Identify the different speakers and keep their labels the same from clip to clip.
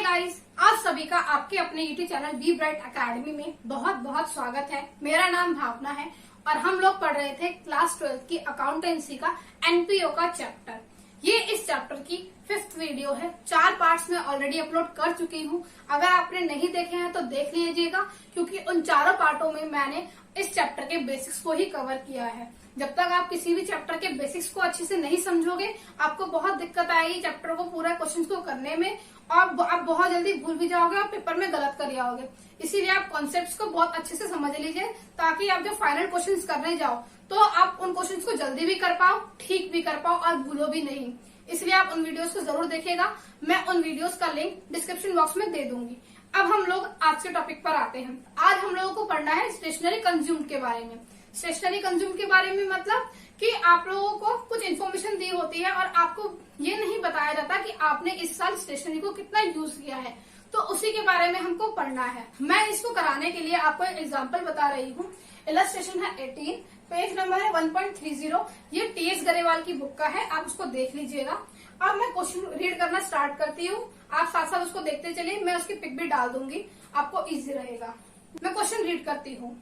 Speaker 1: Guys, आप सभी का आपके अपने YouTube channel B bright academy में बहुत बहुत स्वागत है। मेरा नाम भावना है और हम लोग पढ़ रहे थे क्लास 12 की अकाउंटेंसी का एनपीओ का चैप्टर। ये इस चैप्टर की 5th वीडियो है। 4 पार्ट्स में ऑलरेडी अपलोड कर चुकी हूँ। अगर आपने नहीं देखे हैं तो देख लीजिएगा, क्योंकि उन चारों पार्टों में मैंने इस चैप्टर के बेसिक्स को ही कवर किया है। जब तक आप किसी भी चैप्टर के बेसिक्स को अच्छे से नहीं समझोगे, आपको बहुत दिक्कत आएगी चैप्टर को पूरा क्वेश्चन को करने में, और आप बहुत जल्दी भूल भी जाओगे और पेपर में गलत कर जाओगे। इसीलिए आप कॉन्सेप्ट्स को बहुत अच्छे से समझ लीजिए, ताकि आप जब फाइनल क्वेश्चंस करने जाओ तो आप उन क्वेश्चंस को जल्दी भी कर पाओ, ठीक भी कर पाओ और भूलो भी नहीं। इसलिए आप उन वीडियोस को जरूर देखिएगा। मैं उन वीडियोस का लिंक डिस्क्रिप्शन बॉक्स में दे दूंगी। अब हम लोग आज के टॉपिक पर आते हैं। आज हम लोगों को पढ़ना है स्टेशनरी कंज्यूम के बारे में। स्टेशनरी कंज्यूम के बारे में मतलब कि आप लोगों को कुछ इन्फॉर्मेशन दी होती है और आपको ये नहीं बताया जाता कि आपने इस साल स्टेशनरी को कितना यूज किया है, तो उसी के बारे में हमको पढ़ना है। मैं इसको कराने के लिए आपको एक एग्जांपल बता रही हूँ। इलस्ट्रेशन है 18, पेज नंबर है 1.30। ये टीएस गरेवाल की बुक का है, आप उसको देख लीजिएगा। अब मैं क्वेश्चन रीड करना स्टार्ट करती हूँ, आप साथ साथ उसको देखते चलिए। मैं उसकी पिक भी डाल दूंगी, आपको इजी रहेगा। मैं क्वेश्चन रीड करती हूँ।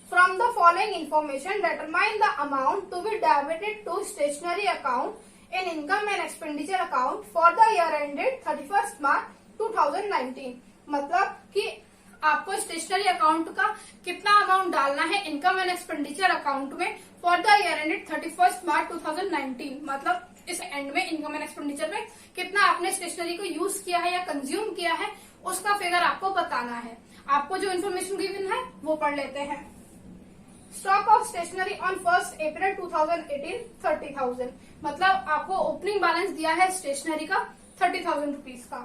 Speaker 1: From the following information, determine the amount to be debited to stationery account in income and expenditure account for the year ended 31st March 2019। मतलब कि आपको स्टेशनरी अकाउंट का कितना अमाउंट डालना है इनकम एंड एक्सपेंडिचर अकाउंट में for the year ended 31st March 2019। मतलब इस एंड में इनकम एंड एक्सपेंडिचर में कितना आपने स्टेशनरी को यूज किया है या कंज्यूम किया है, उसका फिगर आपको बताना है। आपको जो इन्फॉर्मेशन गिवन है वो पढ़ लेते हैं। Stock of stationery on 1 April 2018 30,000। मतलब आपको ओपनिंग बैलेंस दिया है स्टेशनरी का 30,000 रुपीज का।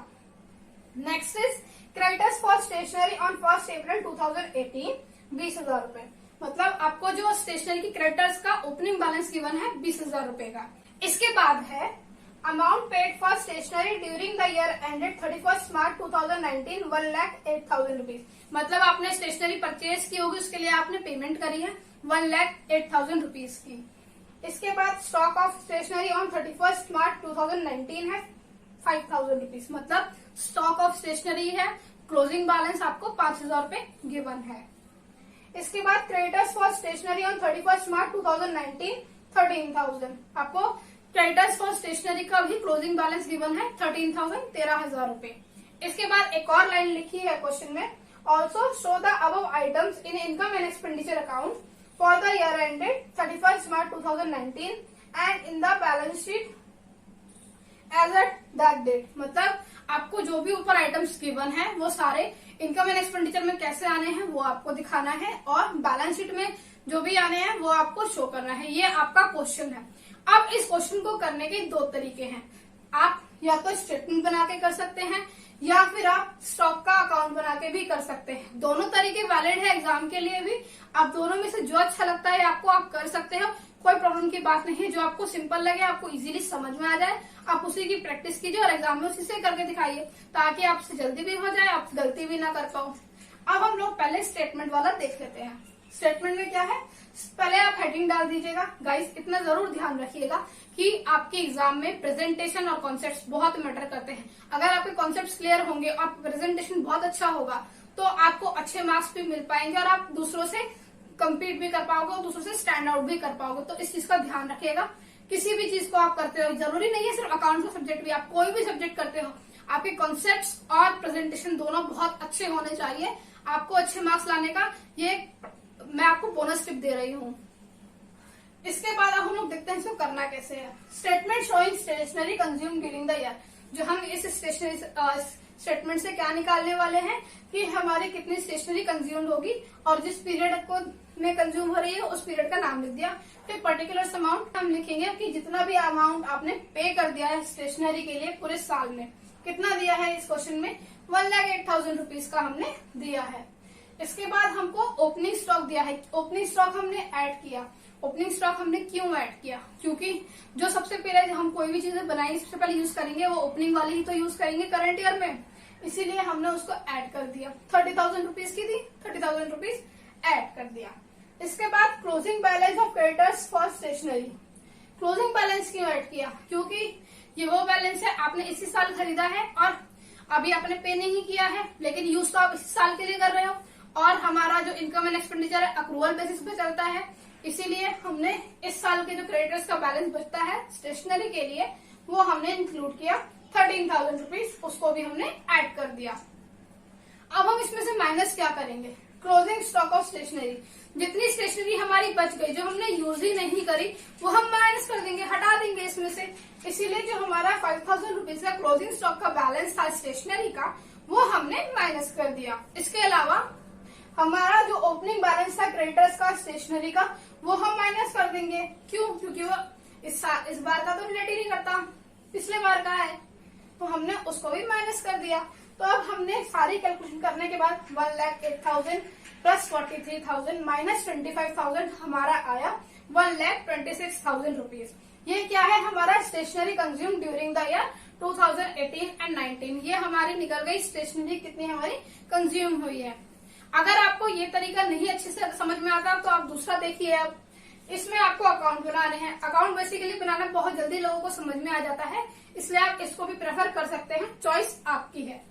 Speaker 1: Next is creditors for stationery on 1 April 2018 20,000 रुपए। मतलब आपको जो स्टेशनरी की क्रेडिटर्स का ओपनिंग बैलेंस गिवन है 20,000 रुपए का। इसके बाद है amount paid for stationery during the year ended 31st March 2019 1,08,000 rupees. मतलब आपने स्टेशनरी परचेज की होगी, उसके लिए आपने पेमेंट करी है 1,08,000 रुपीज की। इसके बाद stock of stationery on 31st March 2019 है 5,000 रुपीज। मतलब स्टॉक ऑफ स्टेशनरी है, क्लोजिंग बैलेंस आपको 5,000 रुपए गिवन है। इसके बाद creditors for stationery on 31st March 2019 13,000। आपको क्रेडिटर्स फॉर स्टेशनरी का भी क्लोजिंग बैलेंस गिवन है 13,000 13,000 रुपए। इसके बाद एक और लाइन लिखी है क्वेश्चन में, also show the above items in income and expenditure account for the year ended 31st March 2019 and in the balance sheet as at that date. मतलब आपको जो भी ऊपर आइटम्स गिवन है वो सारे इनकम एंड एक्सपेंडिचर में कैसे आने हैं वो आपको दिखाना है, और बैलेंस शीट में जो भी आने हैं वो आपको शो करना है। ये आपका क्वेश्चन है। अब इस क्वेश्चन को करने के 2 तरीके हैं। आप या तो स्टेटमेंट बना के कर सकते हैं या फिर आप स्टॉक का अकाउंट बना के भी कर सकते हैं। दोनों तरीके वैलिड है एग्जाम के लिए भी। आप दोनों में से जो अच्छा लगता है आपको, आप कर सकते हो। कोई प्रॉब्लम की बात नहीं है। जो आपको सिंपल लगे, आपको इजीली समझ में आ जाए, आप उसी की प्रैक्टिस कीजिए और एग्जाम में उसी से करके दिखाइए, ताकि आपसे जल्दी भी हो जाए, आप गलती भी ना कर पाओ। अब हम लोग पहले स्टेटमेंट वाला देख लेते हैं। स्टेटमेंट में क्या है, पहले आप हेडिंग डाल दीजिएगा। गाइस, इतना जरूर ध्यान रखिएगा कि आपके एग्जाम में प्रेजेंटेशन और कॉन्सेप्ट्स बहुत मैटर करते हैं। अगर आपके कॉन्सेप्ट्स क्लियर होंगे और प्रेजेंटेशन बहुत अच्छा होगा तो आपको अच्छे मार्क्स भी मिल पाएंगे और आप दूसरों से कम्पीट भी कर पाओगे और दूसरों से स्टैंड आउट भी कर पाओगे। तो इस चीज का ध्यान रखिएगा। किसी भी चीज को आप करते हो, जरूरी नहीं है सिर्फ अकाउंट का सब्जेक्ट भी, आप कोई भी सब्जेक्ट करते हो, आपके कॉन्सेप्ट्स और प्रेजेंटेशन दोनों बहुत अच्छे होने चाहिए। आपको अच्छे मार्क्स लाने का ये मैं आपको बोनस टिप दे रही हूँ। इसके बाद अब हम लोग देखते हैं इसको करना कैसे है। Statement showing stationery consume during the year. जो हम इस स्टेशनरी स्टेटमेंट से क्या निकालने वाले हैं कि हमारी कितनी स्टेशनरी कंज्यूम होगी और जिस पीरियड को में कंज्यूम हो रही है उस पीरियड का नाम लिख दिया। फिर पर्टिकुलर अमाउंट हम लिखेंगे कि जितना भी अमाउंट आपने पे कर दिया है स्टेशनरी के लिए पूरे साल में, कितना दिया है इस क्वेश्चन में 1,08,000 रुपीज का हमने दिया है। इसके बाद हमको ओपनिंग स्टॉक दिया है। ओपनिंग स्टॉक हमने ऐड किया। ओपनिंग स्टॉक हमने क्यों ऐड किया, क्योंकि जो सबसे पहले हम कोई भी चीजें बनाएंगे सबसे पहले यूज करेंगे वो ओपनिंग वाली ही तो यूज करेंगे करंट ईयर में, इसीलिए हमने उसको ऐड कर दिया। 30,000 रुपीज की थी, 30,000 रुपीज ऐड कर दिया। इसके बाद closing balance of creditors for stationery. Closing balance क्यों ऐड किया, क्योंकि ये वो बैलेंस है आपने इसी साल खरीदा है और अभी आपने पे नहीं किया है, लेकिन यूज तो आप इस साल के लिए कर रहे हो, और हमारा जो इनकम एंड एक्सपेंडिचर है अक्रूवल बेसिस पे चलता है, इसीलिए हमने इस साल के जो क्रेडिटर्स का बैलेंस बचता है स्टेशनरी के लिए वो हमने इंक्लूड किया 13,000 रुपीज, उसको भी हमने ऐड कर दिया। अब हम इसमें से माइनस क्या करेंगे, क्लोजिंग स्टॉक ऑफ स्टेशनरी। जितनी स्टेशनरी हमारी बच गई जो हमने यूज ही नहीं करी वो हम माइनस कर देंगे, हटा देंगे इसमें से। इसीलिए जो हमारा 5,000 रुपीज का क्लोजिंग स्टॉक का बैलेंस था स्टेशनरी का वो हमने माइनस कर दिया। इसके अलावा हमारा जो ओपनिंग बैलेंस था क्रेडिटर्स का स्टेशनरी का वो हम माइनस कर देंगे। क्यों? क्योंकि वो इस बार का तो रिलेट ही नहीं करता, पिछले बार का है, तो हमने उसको भी माइनस कर दिया। तो अब हमने सारी कैलकुलेशन करने के बाद 1,08,000 प्लस 43,000 माइनस 25,000 हमारा आया 1,26,000 रुपीज। ये क्या है, हमारा stationery consume during the year 2018 and 19। ये हमारी निकल गई स्टेशनरी कितनी हमारी कंज्यूम हुई है। अगर आपको ये तरीका नहीं अच्छे से समझ में आता तो आप दूसरा देखिए। अब इसमें आपको अकाउंट बनाने हैं। अकाउंट बेसिकली बनाना बहुत जल्दी लोगों को समझ में आ जाता है, इसलिए आप इसको भी प्रेफर कर सकते हैं, चॉइस आपकी है।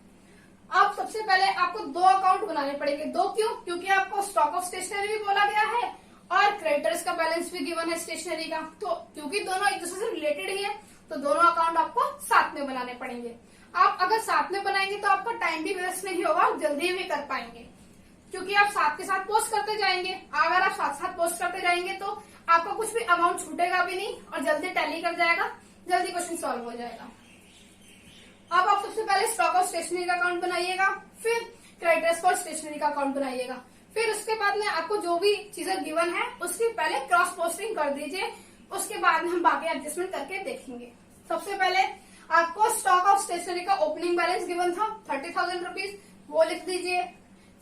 Speaker 1: अब सबसे पहले आपको 2 अकाउंट बनाने पड़ेंगे। 2 क्यों? क्योंकि आपको स्टॉक ऑफ स्टेशनरी भी बोला गया है और क्रेडिटर्स का बैलेंस भी गिवन है स्टेशनरी का, तो क्योंकि दोनों एक दूसरे से रिलेटेड ही है तो दोनों अकाउंट आपको साथ में बनाने पड़ेंगे। आप अगर साथ में बनाएंगे तो आपका टाइम भी वेस्ट नहीं होगा, जल्दी भी कर पाएंगे, क्योंकि आप साथ के साथ पोस्ट करते जाएंगे। अगर आप साथ साथ पोस्ट करते जाएंगे तो आपका कुछ भी अमाउंट छूटेगा भी नहीं और जल्दी टैली कर जाएगा, जल्दी क्वेश्चन सॉल्व हो जाएगा। अब आप सबसे पहले स्टॉक ऑफ स्टेशनरी का अकाउंट बनाइएगा, फिर क्रेडिटर्स फॉर स्टेशनरी का अकाउंट बनाइएगा, फिर उसके बाद में आपको जो भी चीजें गिवन है उसकी पहले क्रॉस पोस्टिंग कर दीजिए, उसके बाद में हम बाकी एडजस्टमेंट करके देखेंगे। सबसे पहले आपको स्टॉक ऑफ स्टेशनरी का ओपनिंग बैलेंस गिवन था 30,000 रुपीज, वो लिख दीजिए।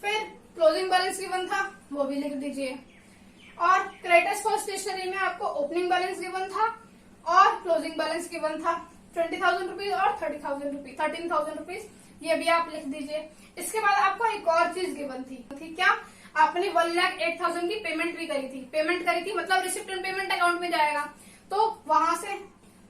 Speaker 1: फिर क्लोजिंग बैलेंस गिवन था वो भी लिख दीजिए, और क्रेडिटर्स फॉर स्टेशनरी में आपको ओपनिंग बैलेंस गिवन था और क्लोजिंग बैलेंस गिवन था 20,000 रुपीज और 13,000 रुपीज, ये भी आप लिख दीजिए। इसके बाद आपको एक और चीज गिवन थी क्या, आपने 1,08,000 की पेमेंट भी करी थी, मतलब रिसिप्ट एंड पेमेंट अकाउंट में जाएगा, तो वहां से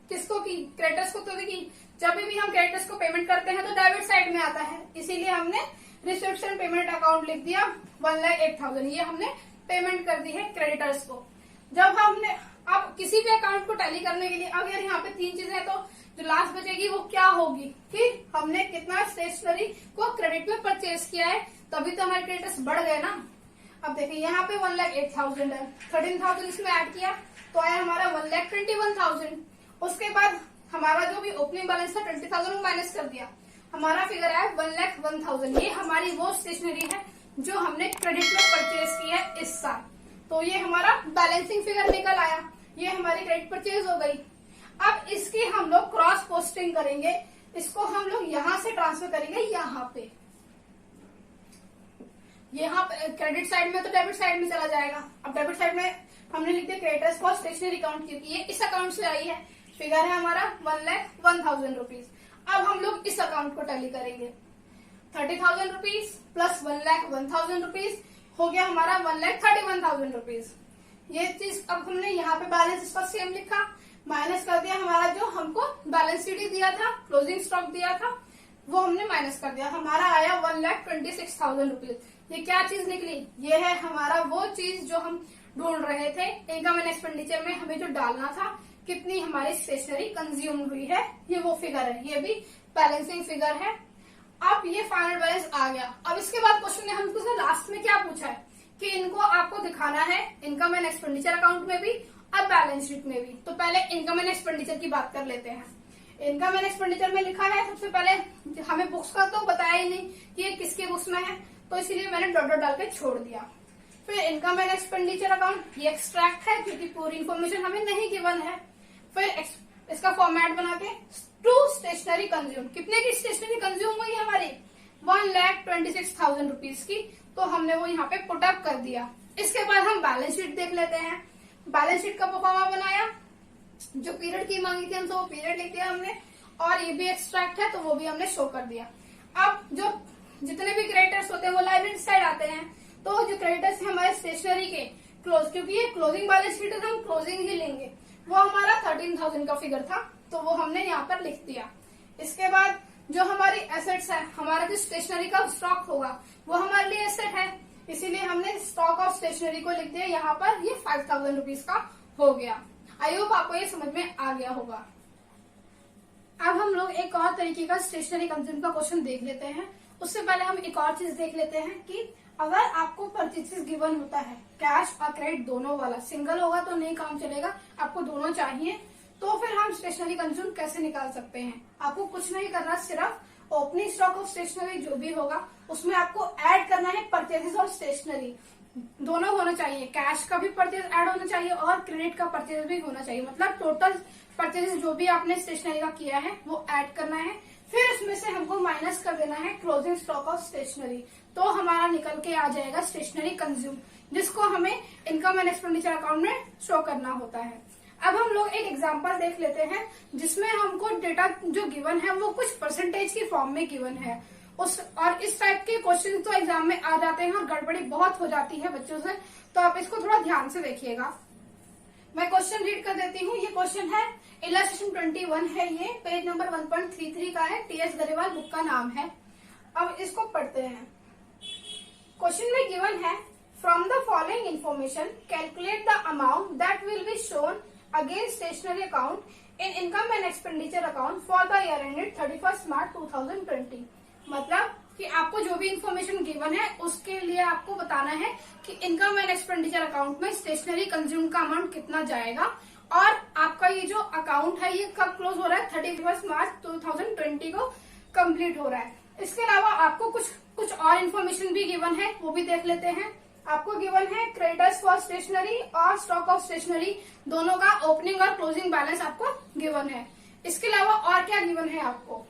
Speaker 1: किसको की, क्रेडिटर्स को तो की। जब भी हम क्रेडिटर्स को पेमेंट करते हैं तो डेबिट साइड में आता है, इसीलिए हमने रिसिप्ट एंड पेमेंट अकाउंट लिख दिया 1,08,000, ये हमने पेमेंट कर दी है क्रेडिटर्स को। जब हमने अब किसी भी अकाउंट को टैली करने के लिए अगर यहाँ पे 3 चीजें हैं तो जो लास्ट बचेगी वो क्या होगी कि हमने कितना स्टेशनरी को क्रेडिट में परचेज किया है, तभी तो हमारे क्रेडिटर्स बढ़ गए ना। अब देखिए यहाँ पे 1,08,000 है, 13,000 इसमें ऐड किया तो आया हमारा 1,21,000। उसके बाद हमारा जो भी ओपनिंग बैलेंस था 20,000 माइनस कर दिया, हमारा फिगर आया 1,01,000। ये हमारी वो स्टेशनरी है जो हमने क्रेडिट में परचेज की है इस साल, तो ये हमारा बैलेंसिंग फिगर निकल आया, ये हमारी क्रेडिट परचेज हो गई। अब इसकी हम लोग क्रॉस पोस्टिंग करेंगे, इसको हम लोग यहाँ से ट्रांसफर करेंगे यहाँ पे क्रेडिट साइड में तो डेबिट साइड में चला जाएगा। अब डेबिट साइड में हमने लिख दिया क्रेडिटर्स फॉर स्टेशनरी अकाउंट, क्योंकि ये इस अकाउंट से आई है, फिगर है हमारा 1,01,000 रुपीज। अब हम लोग इस अकाउंट को टैली करेंगे, 30,000 रुपीज प्लस 1,01,000 रुपीज हो गया हमारा 1,31,000 रुपीज। ये चीज अब हमने यहाँ पे बैलेंस इसका सेम लिखा, माइनस कर दिया, हमारा जो हमको बैलेंस शीट दिया था, क्लोजिंग स्टॉक दिया था, वो हमने माइनस कर दिया, हमारा आया 1,26,000 रुपीज। ये क्या चीज निकली, ये है हमारा वो चीज जो हम ढूंढ रहे थे, इनकम एंड एक्सपेंडिचर में हमें जो डालना था, कितनी हमारी स्टेशनरी कंज्यूम हुई है, ये वो फिगर है, ये भी बैलेंसिंग फिगर है। अब ये फाइनल बैलेंस आ गया। अब इसके बाद क्वेश्चन ने हमको लास्ट में क्या पूछा है कि इनको आपको दिखाना है इनकम एंड एक्सपेंडिचर अकाउंट में भी और बैलेंस शीट में भी। तो पहले इनकम एंड एक्सपेंडिचर की बात कर लेते हैं। इनकम एंड एक्सपेंडिचर में लिखा है, सबसे पहले हमें बुक्स का तो बताया ही नहीं कि ये किसके बुक्स में है, तो इसीलिए मैंने डॉट डॉट डाल के छोड़ दिया। फिर इनकम एंड एक्सपेंडिचर अकाउंट, ये एक्सट्रैक्ट है क्योंकि पूरी इन्फॉर्मेशन हमें नहीं गिवन है। फिर इसका फॉर्मेट बना के टू स्टेशनरी कंज्यूम, कितने की स्टेशनरी कंज्यूम हुई हमारी 1,26,000 रुपीज की, तो हमने वो यहाँ पे पुट अप कर दिया। इसके बाद हम बैलेंस शीट देख लेते हैं। बैलेंस शीट का परफॉर्मा बनाया, जो पीरियड की मांगी थी हमसे वो पीरियड लिख दिया हमने, और ये भी एक्सट्रैक्ट है तो वो भी हमने शो कर दिया। अब जो जितने भी क्रेडिटर्स होते हैं वो लाइबिलिटी साइड आते हैं, तो जो क्रेडिटर्स है हमारे स्टेशनरी के क्लोज, क्योंकि ये क्लोजिंग बैलेंस शीट है तो हम क्लोजिंग ही लेंगे, वो हमारा 13,000 का फिगर था तो वो हमने यहाँ पर लिख दिया। इसके बाद जो हमारी एसेट्स है, हमारा जो स्टेशनरी का स्टॉक होगा वो हमारे लिए एसेट है, इसीलिए हमने स्टॉक ऑफ स्टेशनरी को लिख दिया यहाँ पर। ये 5000 रुपीज का हो गया। आई होप आपको ये समझ में आ गया होगा। अब हम लोग एक और तरीके का स्टेशनरी कंज्यूम का क्वेश्चन देख लेते हैं। उससे पहले हम एक और चीज देख लेते हैं कि अगर आपको परचेसेस गिवन होता है, कैश और क्रेडिट दोनों वाला, सिंगल होगा तो नहीं काम चलेगा, आपको दोनों चाहिए, तो फिर हम स्टेशनरी कंज्यूम कैसे निकाल सकते हैं। आपको कुछ नहीं करना, सिर्फ ओपनिंग स्टॉक ऑफ स्टेशनरी जो भी होगा उसमें आपको ऐड करना है परचेसेस और स्टेशनरी दोनों होना चाहिए। कैश का भी परचेज ऐड होना चाहिए और क्रेडिट का परचेज भी होना चाहिए। मतलब टोटल परचेज जो भी आपने स्टेशनरी का किया है वो ऐड करना है, फिर उसमें से हमको माइनस कर देना है क्लोजिंग स्टॉक ऑफ स्टेशनरी, तो हमारा निकल के आ जाएगा स्टेशनरी कंज्यूम, जिसको हमें इनकम एंड एक्सपेंडिचर अकाउंट में शो करना होता है। अब हम लोग एक एग्जांपल देख लेते हैं जिसमें हमको डेटा जो गिवन है वो कुछ परसेंटेज की फॉर्म में गिवन है। और इस टाइप के क्वेश्चन तो एग्जाम में आ जाते हैं और गड़बड़ी बहुत हो जाती है बच्चों से, तो आप इसको थोड़ा ध्यान से देखिएगा। मैं क्वेश्चन रीड कर देती हूँ। ये क्वेश्चन है इलस्ट्रेशन 21 है, ये पेज नंबर 1.33 का है, टीएस गरेवाल बुक का नाम है। अब इसको पढ़ते हैं। क्वेश्चन में गिवन है, from the following information calculate the amount that will be shown against stationery account in income and expenditure account for the year ended 31 March 2020। मतलब कि आपको जो भी इंफॉर्मेशन गिवन है उसके लिए आपको बताना है कि इनकम एंड एक्सपेंडिचर अकाउंट में स्टेशनरी कंज्यूम का अमाउंट कितना जाएगा और आपका ये जो अकाउंट है ये कब क्लोज हो रहा है, 31 मार्च 2020 को कंप्लीट हो रहा है। इसके अलावा आपको कुछ और इन्फॉर्मेशन भी गिवन है, वो भी देख लेते हैं। आपको गिवन है क्रेडिटर्स फॉर स्टेशनरी और स्टॉक ऑफ स्टेशनरी दोनों का ओपनिंग और क्लोजिंग बैलेंस आपको गिवन है। इसके अलावा और क्या गिवन है आपको,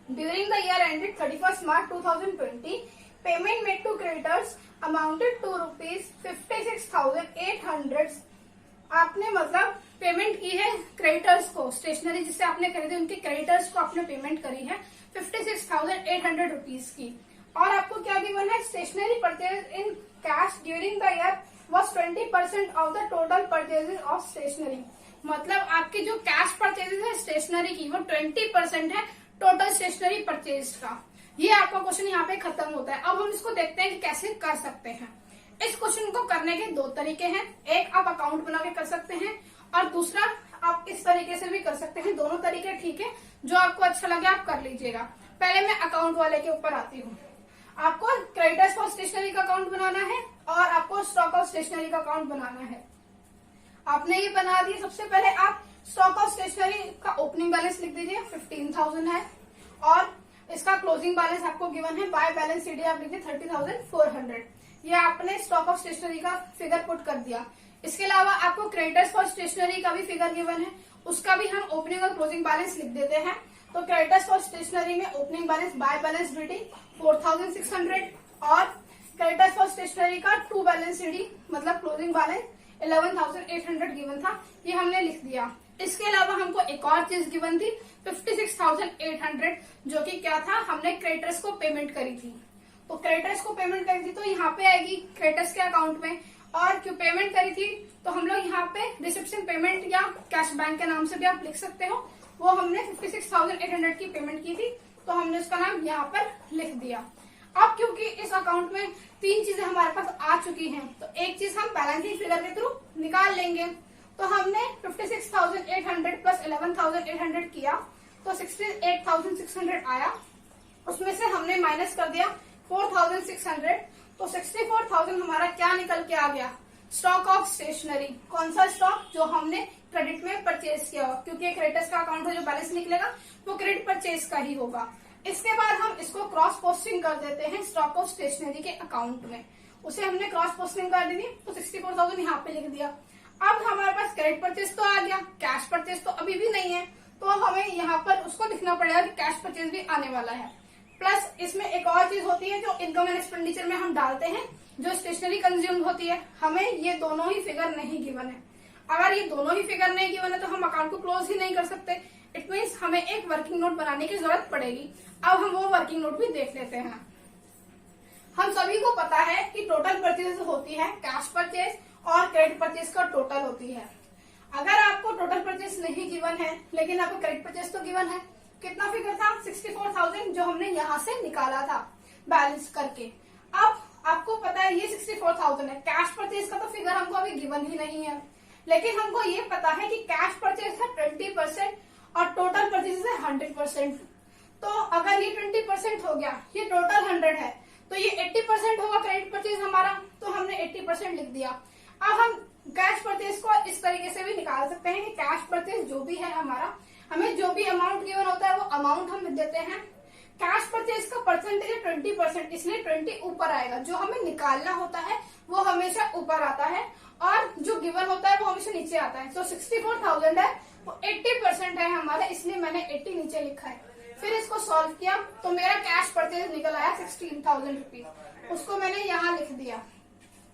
Speaker 1: during the year ended 31 March 2020 payment made to creditors amounted to ₹56,800। आपने मतलब पेमेंट की है क्रेडिटर्स को, स्टेशनरी जिससे आपने खरीदी उनके क्रेडिटर्स को आपने पेमेंट करी है 56,800 रुपीज की। और आपको क्या गिवन है, stationery purchase in cash during the year was 20% of the total purchases of stationery. मतलब आपकी जो कैश परचेजेज है स्टेशनरी की वो 20% है टोटल स्टेशनरी परचेज का। ये आपका क्वेश्चन यहाँ पे खत्म होता है। अब हम इसको देखते हैं कि कैसे कर सकते हैं। इस क्वेश्चन को करने के दो तरीके हैं, एक आप अकाउंट बना के कर सकते हैं और दूसरा आप इस तरीके से भी कर सकते हैं। दोनों तरीके ठीक है, जो आपको अच्छा लगे आप कर लीजिएगा। पहले मैं अकाउंट वाले के ऊपर आती हूँ। आपको क्रेडिटर्स फॉर स्टेशनरी का अकाउंट बनाना है और आपको स्टॉक ऑफ स्टेशनरी का अकाउंट बनाना है। आपने ये बना दिया। सबसे पहले आप स्टॉक ऑफ स्टेशनरी का ओपनिंग बैलेंस लिख दीजिए, 15,000 है, और इसका क्लोजिंग बैलेंस आपको गिवन है बाय बैलेंस शीट आप लिखिए 30,400। ये आपने स्टॉक ऑफ स्टेशनरी का फिगर पुट कर दिया। इसके अलावा आपको क्रेडिटर्स फॉर स्टेशनरी का भी फिगर गिवन है, उसका भी हम ओपनिंग और क्लोजिंग बैलेंस लिख देते हैं। तो क्रेडिटर्स फॉर स्टेशनरी में opening balance by balance sheet 4,600 और क्रेडिटर्स फॉर स्टेशनरी का टू बैलेंस शीट मतलब क्लोजिंग बैलेंस 11,800 गिवन था, ये हमने लिख दिया। इसके अलावा हमको एक और चीज गिवन थी 56,800, जो कि क्या था, हमने क्रेडिटर्स को पेमेंट करी थी। तो क्रेडिटर्स को पेमेंट करी थी तो यहाँ पे आएगी क्रेडिटर्स के अकाउंट में, और क्यों पेमेंट करी थी तो हम लोग यहाँ पे रिसेप्शन पेमेंट या कैश बैंक के नाम से भी आप लिख सकते हो। वो हमने 56,800 की पेमेंट की थी तो हमने उसका नाम यहाँ पर लिख दिया। अब क्योंकि इस अकाउंट में तीन चीजें हमारे पास आ चुकी हैं तो एक चीज हम बैलेंसिंग फिगर के थ्रू निकाल लेंगे। तो हमने 56,800 प्लस 11,800 किया तो 68,600 आया, उसमें से हमने माइनस कर दिया 4,600, तो 64,000 हमारा क्या निकल के आ गया, स्टॉक ऑफ स्टेशनरी। कौन सा स्टॉक, जो हमने क्रेडिट में परचेज किया हो, क्योंकि क्रेडिटर्स का अकाउंट है जो बैलेंस निकलेगा वो क्रेडिट परचेज का ही होगा। इसके बाद हम इसको क्रॉस पोस्टिंग कर देते हैं स्टॉक ऑफ स्टेशनरी के अकाउंट में। उसे हमने क्रॉस पोस्टिंग कर दी तो 64,000 यहाँ पे लिख दिया। अब हमारे पास क्रेडिट परचेज तो आ गया, कैश परचेज तो अभी भी नहीं है, तो हमें यहाँ पर उसको लिखना पड़ेगा कि कैश परचेज भी आने वाला है। प्लस इसमें एक और चीज होती है जो इनकम एंड एक्सपेंडिचर में हम डालते हैं, जो स्टेशनरी कंज्यूम होती है। हमें ये दोनों ही फिगर नहीं गिवन है। अगर ये दोनों ही फिगर नहीं गिवन है तो हम अकाउंट को क्लोज ही नहीं कर सकते। इट मीन्स हमें एक वर्किंग नोट बनाने की जरूरत पड़ेगी। अब हम वो वर्किंग नोट भी देख लेते हैं। हम सभी को पता है कि टोटल परचेज होती है कैश परचेज और क्रेडिट परचेज का टोटल होती है। अगर आपको टोटल परचेज नहीं गिवन है लेकिन आपको क्रेडिट परचेज तो गिवन है, कितना फिगर था 64,000 जो हमने यहाँ से निकाला था बैलेंस करके। अब आपको पता है ये 64,000 है। कैश परचेज का तो फिगर हमको अभी गिवन ही नहीं है, लेकिन हमको ये पता है कि कैश परचेज है 20% और टोटल परचेज है 100%। तो अगर ये 20% हो गया, ये टोटल 100 है, तो ये 80% होगा क्रेडिट परचेज हमारा, तो हमने 80% लिख दिया। अब हम कैश परचेज को इस तरीके से भी निकाल सकते हैं कि कैश परचेज जो भी है हमारा, हमें जो भी अमाउंट गिवन होता है वो अमाउंट हम लिख देते हैं। कैश परचेज का परसेंटेज है 20%, इसलिए 20 ऊपर आएगा। जो हमें निकालना होता है वो हमेशा ऊपर आता है और जो गिवन होता है वो हमेशा नीचे आता है। तो 64,000 है, वो 80% है हमारा, इसलिए मैंने 80 नीचे लिखा है। फिर इसको सॉल्व किया तो मेरा कैश परचेज निकल आया 16,000 रुपीज, उसको मैंने यहाँ लिख दिया।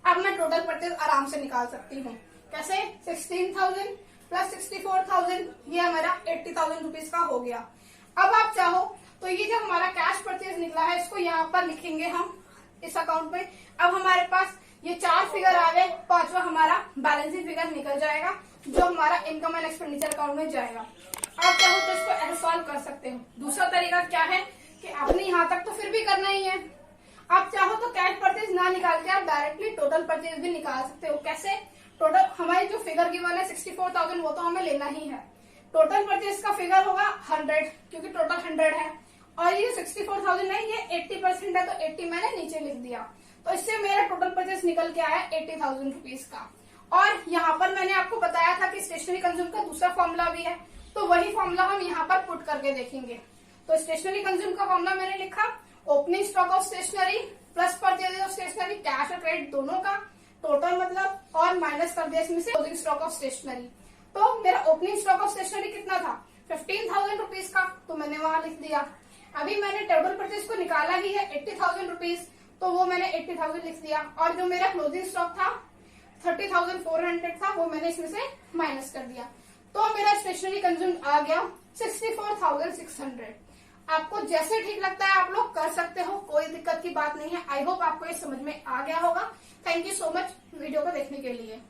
Speaker 1: अब मैं टोटल परचेज आराम से निकाल सकती हूँ। कैसे? 16,000 प्लस 64,000, ये हमारा 80,000 रुपीज का हो गया। अब आप चाहो तो ये जो हमारा कैश परचेज निकला है इसको यहाँ पर लिखेंगे हम इस अकाउंट में। अब हमारे पास ये 4 फिगर आ गए, 5वां हमारा बैलेंसिंग फिगर निकल जाएगा जो हमारा इनकम एंड एक्सपेंडिचर अकाउंट में जाएगा। आप चाहो तो इसको ऐसे सॉल्व कर सकते हो। दूसरा तरीका क्या है कि आपने यहाँ तक तो फिर भी करना ही है। आप चाहो तो कैश परचेज ना निकाल के आप डायरेक्टली टोटल परचेज भी निकाल सकते हो। कैसे? टोटल हमारी जो फिगर गिवन है 64,000 वो तो हमें लेना ही है। टोटल परचेज का फिगर होगा 100 क्योंकि टोटल 100 है और ये 64,000 है, ये 80% है तो 80 मैंने नीचे लिख दिया। तो इससे मेरा टोटल परचेज निकल के आया 80,000 रुपीज का। और यहाँ पर मैंने आपको बताया था कि स्टेशनरी कंज्यूम का दूसरा फॉर्मूला भी है, तो वही फॉर्मूला हम यहाँ पर पुट करके देखेंगे। तो स्टेशनरी कंज्यूम का फॉर्मूला मैंने लिखा, opening stock of stationery plus purchase of stationery, cash और क्रेडिट दोनों का टोटल मतलब, और माइनस कर दिया इसमें से क्लोजिंग स्टॉक ऑफ स्टेशनरी। तो मेरा ओपनिंग स्टॉक ऑफ स्टेशनरी कितना था 15,000 रुपीज का, तो मैंने वहां लिख दिया। अभी मैंने टोटल परचेज को निकाला ही है 80,000 रुपीज, तो वो मैंने 80,000 लिख दिया। और जो मेरा क्लोजिंग स्टॉक था 30,400 था, वो मैंने इसमें से माइनस कर दिया। तो मेरा स्टेशनरी कंज्यूम आ गया 64,600। आपको जैसे ठीक लगता है आप लोग कर सकते हो, कोई दिक्कत की बात नहीं है। आई होप आपको ये समझ में आ गया होगा। Thank you so much video को देखने के लिए।